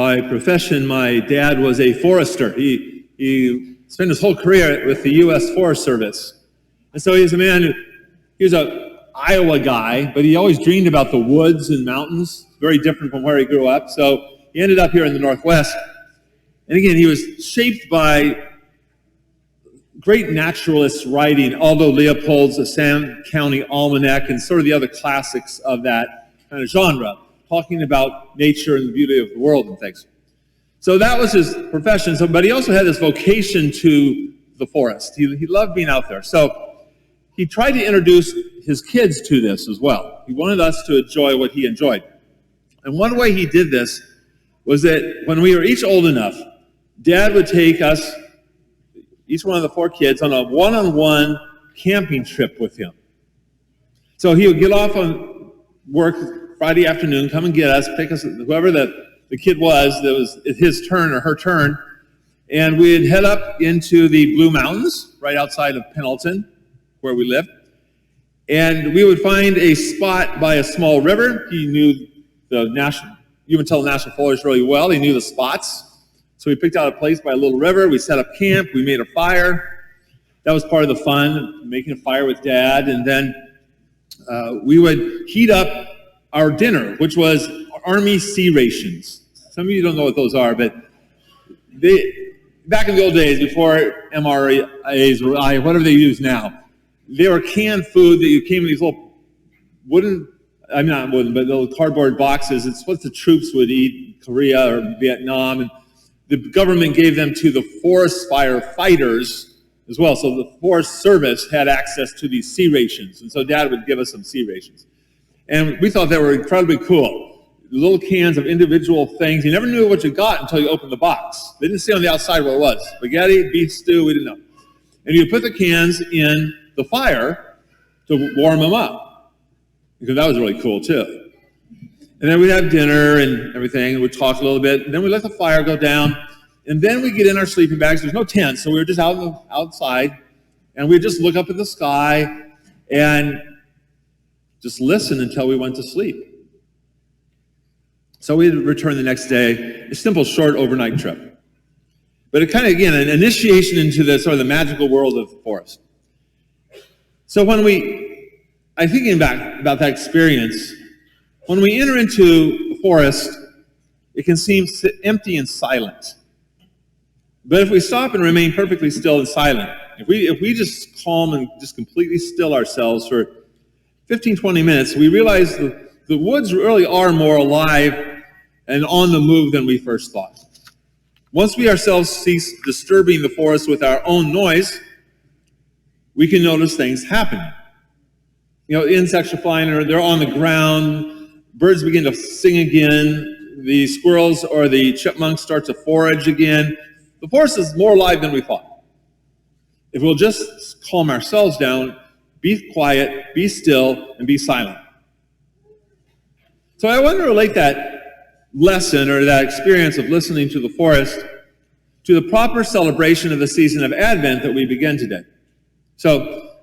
By profession, my dad was a forester. He spent his whole career with the U.S. Forest Service. And so he's a man he was an Iowa guy, but he always dreamed about the woods and mountains, very different from where he grew up. So he ended up here in the Northwest. And again, he was shaped by great naturalist writing, Aldo Leopold's The Sam County Almanac and sort of the other classics of that kind of genre, talking about nature and the beauty of the world and things. So that was his profession, but he also had this vocation to the forest. He loved being out there. So he tried to introduce his kids to this as well. He wanted us to enjoy what he enjoyed. And one way he did this was that when we were each old enough, Dad would take us, each one of the 4 kids, on a one-on-one camping trip with him. So he would get off on work Friday afternoon, come and get us, pick us, whoever the kid was, that was his turn or her turn, and we'd head up into the Blue Mountains, right outside of Pendleton, where we lived, and we would find a spot by a small river. He knew the Umatilla National Forest really well. He knew the spots. So we picked out a place by a little river. We set up camp. We made a fire. That was part of the fun, making a fire with Dad. And then we would heat up our dinner, which was Army C rations. Some of you don't know what those are, but back in the old days, before MRAs or whatever they use now, they were canned food that you came in these little not wooden, but little cardboard boxes. It's what the troops would eat in Korea or Vietnam. And the government gave them to the forest fire fighters as well. So the Forest Service had access to these C rations. And so Dad would give us some C rations. And we thought they were incredibly cool. Little cans of individual things. You never knew what you got until you opened the box. They didn't say on the outside what it was. Spaghetti, beef stew, we didn't know. And you put the cans in the fire to warm them up, because that was really cool too. And then we'd have dinner and everything, and we'd talk a little bit, and then we'd let the fire go down, and then we'd get in our sleeping bags. There's no tent, so we were just outside, and we'd just look up at the sky and just listen until we went to sleep. So we'd return the next day, a simple, short overnight trip. But it kind of, again, an initiation into the sort of the magical world of the forest. So when I'm thinking back about that experience, when we enter into the forest, it can seem empty and silent. But if we stop and remain perfectly still and silent, if we just calm and just completely still ourselves for 15, 20 minutes, we realize the woods really are more alive and on the move than we first thought. Once we ourselves cease disturbing the forest with our own noise, we can notice things happening. Insects are flying, or they're on the ground. Birds begin to sing again. The squirrels or the chipmunks start to forage again. The forest is more alive than we thought. If we'll just calm ourselves down, be quiet, be still, and be silent. So I want to relate that lesson or that experience of listening to the forest to the proper celebration of the season of Advent that we begin today. So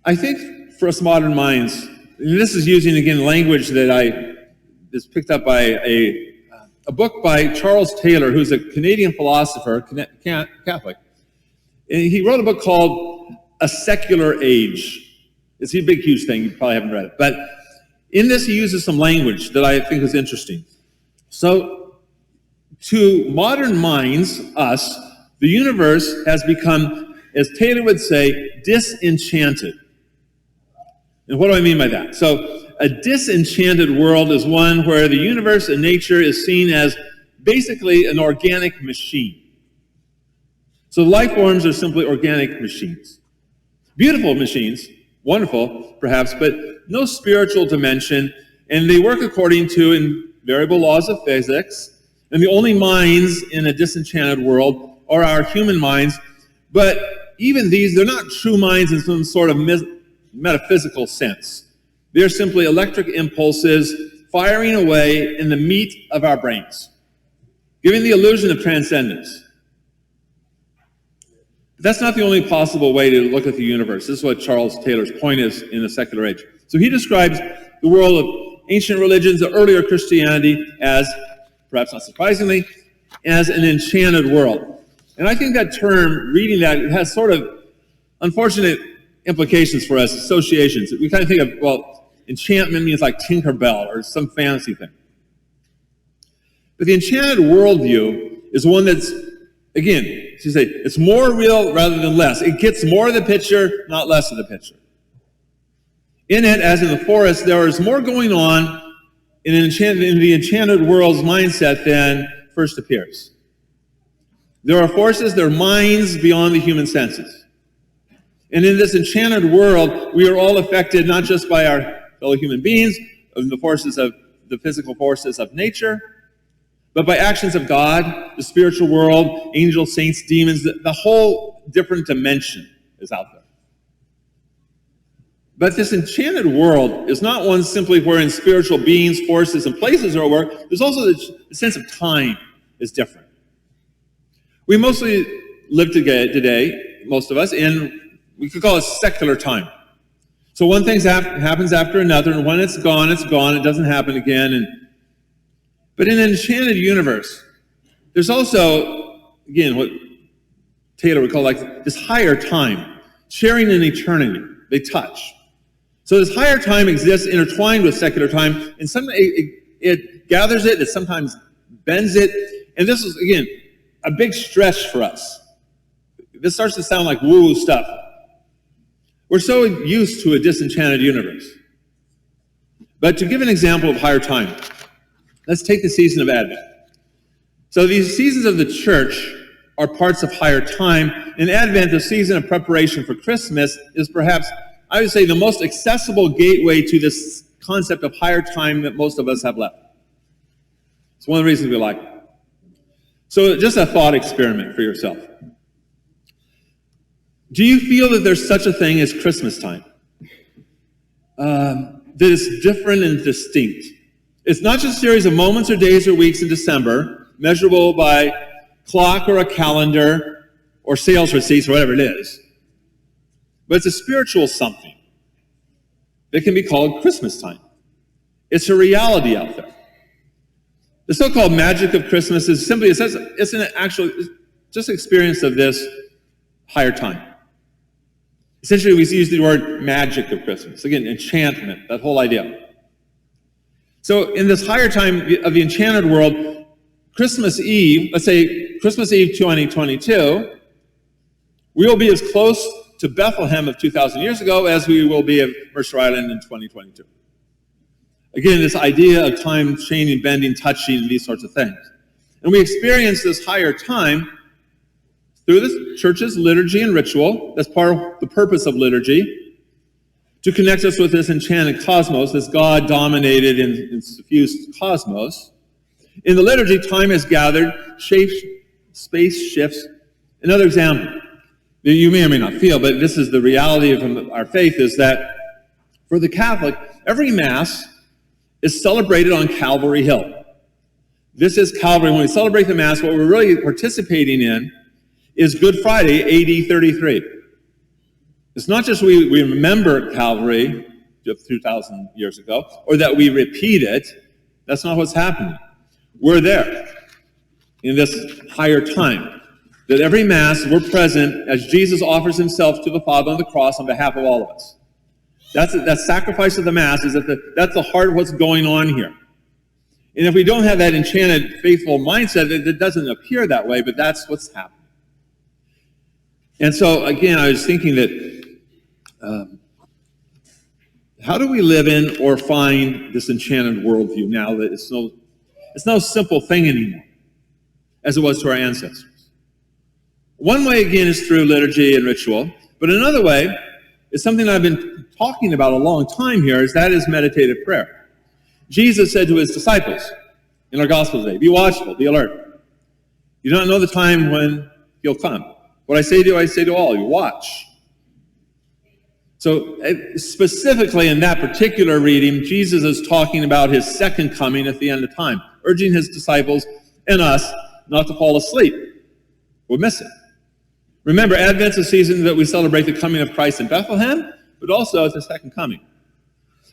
I think for us modern minds, and this is using, again, language that I just picked up by a book by Charles Taylor, who's a Canadian philosopher, Catholic. And he wrote a book called A Secular Age. It's a big, huge thing. You probably haven't read it. But in this, he uses some language that I think is interesting. So to modern minds, us, the universe has become, as Taylor would say, disenchanted. And what do I mean by that? So a disenchanted world is one where the universe and nature is seen as basically an organic machine. So life forms are simply organic machines. Beautiful machines, wonderful perhaps, but no spiritual dimension, and they work according to invariable laws of physics, and the only minds in a disenchanted world are our human minds, but even these, they're not true minds in some sort of metaphysical sense. They're simply electric impulses firing away in the meat of our brains, giving the illusion of transcendence. But that's not the only possible way to look at the universe. This is what Charles Taylor's point is in The Secular Age. So he describes the world of ancient religions, the earlier Christianity, as perhaps not surprisingly, as an enchanted world. And I think that term, reading that, it has sort of unfortunate implications for us, associations. We kind of think of, well, enchantment means like Tinkerbell or some fantasy thing. But the enchanted worldview is one that's, again, to say, it's more real rather than less. It gets more of the picture, not less of the picture. In it, as in the forest, there is more going on in the enchanted world's mindset than first appears. There are forces, there are minds beyond the human senses. And in this enchanted world, we are all affected not just by our fellow human beings, of the physical forces of nature, but by actions of God, the spiritual world, angels, saints, demons. The whole different dimension is out there. But this enchanted world is not one simply wherein spiritual beings, forces, and places are at work. There's also the sense of time is different. We mostly live today, most of us, in, we could call it secular time. So one thing happens after another, and when it's gone, it doesn't happen again. But in an enchanted universe, there's also, again, what Taylor would call like this higher time, sharing an eternity. They touch. So this higher time exists intertwined with secular time, and it gathers it sometimes bends it, and this is, again, a big stretch for us. This starts to sound like woo-woo stuff. We're so used to a disenchanted universe. But to give an example of higher time, let's take the season of Advent. So these seasons of the church are parts of higher time, and Advent, the season of preparation for Christmas, is perhaps, I would say, the most accessible gateway to this concept of higher time that most of us have left. It's one of the reasons we like it. So just a thought experiment for yourself. Do you feel that there's such a thing as Christmas time? That is different and distinct. It's not just a series of moments or days or weeks in December, measurable by clock or a calendar or sales receipts or whatever it is. But it's a spiritual something that can be called Christmas time. It's a reality out there. The so-called magic of Christmas is simply, it's an actual, just experience of this higher time. Essentially, we use the word magic of Christmas. Again, enchantment, that whole idea. So in this higher time of the enchanted world, Christmas Eve, let's say Christmas Eve 2022, we will be as close to Bethlehem of 2,000 years ago as we will be at Mercer Island in 2022. Again, this idea of time changing, bending, touching, these sorts of things. And we experience this higher time through the church's liturgy and ritual. That's part of the purpose of liturgy, to connect us with this enchanted cosmos, this God-dominated and suffused cosmos. In the liturgy, time is gathered, shapes, space shifts. Another example that you may or may not feel, but this is the reality of our faith, is that for the Catholic, every Mass is celebrated on Calvary Hill. This is Calvary. When we celebrate the Mass, what we're really participating in is Good Friday, AD 33. It's not just we remember Calvary 2,000 years ago, or that we repeat it. That's not what's happening. We're there in this higher time. That every Mass, we're present as Jesus offers himself to the Father on the cross on behalf of all of us. That sacrifice of the Mass is that's the heart of what's going on here. And if we don't have that enchanted, faithful mindset, it doesn't appear that way, but that's what's happening. And so, again, I was thinking that how do we live in or find this enchanted worldview now that it's no simple thing anymore, as it was to our ancestors? One way, again, is through liturgy and ritual, but another way is something I've been talking about a long time here, that is meditative prayer. Jesus said to his disciples in our gospel today, be watchful, be alert. You don't know the time when he'll come. What I say to all, you watch. So specifically in that particular reading, Jesus is talking about his second coming at the end of time, urging his disciples and us not to fall asleep. We'll miss it. Remember, Advent's a season that we celebrate the coming of Christ in Bethlehem, but also it's the second coming.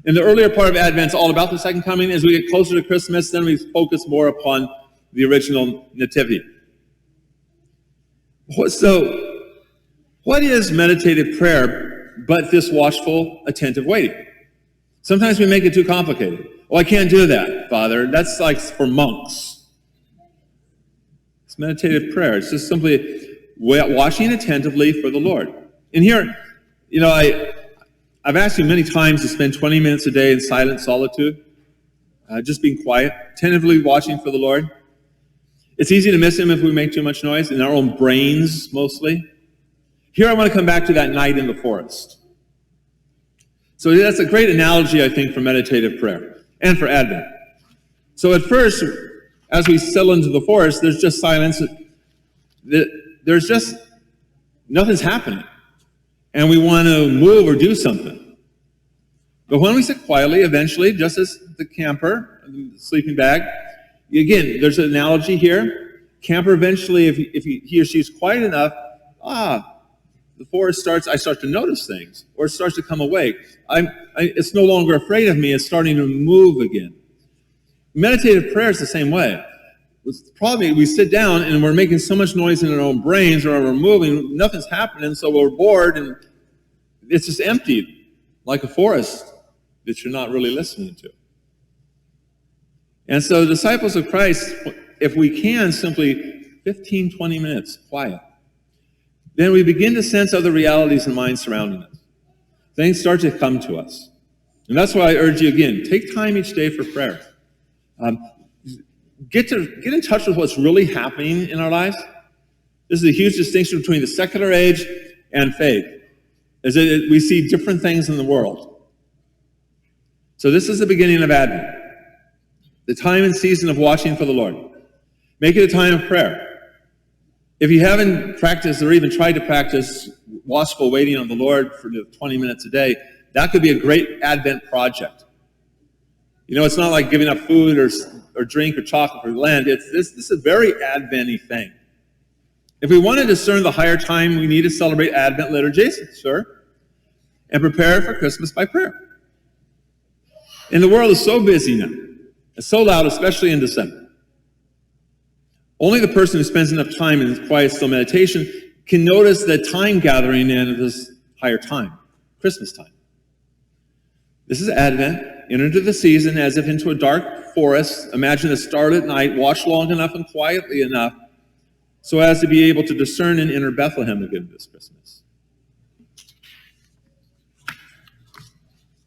In the earlier part of Advent, it's all about the second coming. As we get closer to Christmas, then we focus more upon the original nativity. So, what is meditative prayer but this watchful, attentive waiting? Sometimes we make it too complicated. Oh, I can't do that, Father. That's like for monks. It's meditative prayer. It's just simply watching attentively for the Lord. And here, I've asked you many times to spend 20 minutes a day in silent solitude, just being quiet, attentively watching for the Lord. It's easy to miss him if we make too much noise, in our own brains mostly. Here I want to come back to that night in the forest. So that's a great analogy, I think, for meditative prayer and for Advent. So at first, as we settle into the forest, there's just silence. There's just, nothing's happening. And we want to move or do something. But when we sit quietly, eventually, just as the camper, the sleeping bag, again, there's an analogy here. Camper eventually, if he or she's quiet enough, the forest I start to notice things, or it starts to come awake. It's no longer afraid of me, it's starting to move again. Meditative prayer is the same way. The problem is we sit down and we're making so much noise in our own brains, or we're moving, nothing's happening, so we're bored, and it's just empty, like a forest that you're not really listening to. And so the disciples of Christ, if we can, simply 15, 20 minutes, quiet, then we begin to sense other realities and minds surrounding us. Things start to come to us. And that's why I urge you again, take time each day for prayer. Get in touch with what's really happening in our lives. This is a huge distinction between the secular age and faith, is that we see different things in the world. So this is the beginning of Advent, the time and season of watching for the Lord. Make it a time of prayer. If you haven't practiced or even tried to practice watchful waiting on the Lord for 20 minutes a day, that could be a great Advent project. It's not like giving up food or drink or chocolate for Lent. This is a very Advent-y thing. If we want to discern the higher time, we need to celebrate Advent liturgies, sure, and prepare for Christmas by prayer. And the world is so busy now. It's so loud, especially in December. Only the person who spends enough time in quiet, still meditation can notice the time gathering in this higher time, Christmas time. This is Advent. Enter into the season as if into a dark forest. Imagine a starlit night. Watch long enough and quietly enough so as to be able to discern and enter Bethlehem again this Christmas.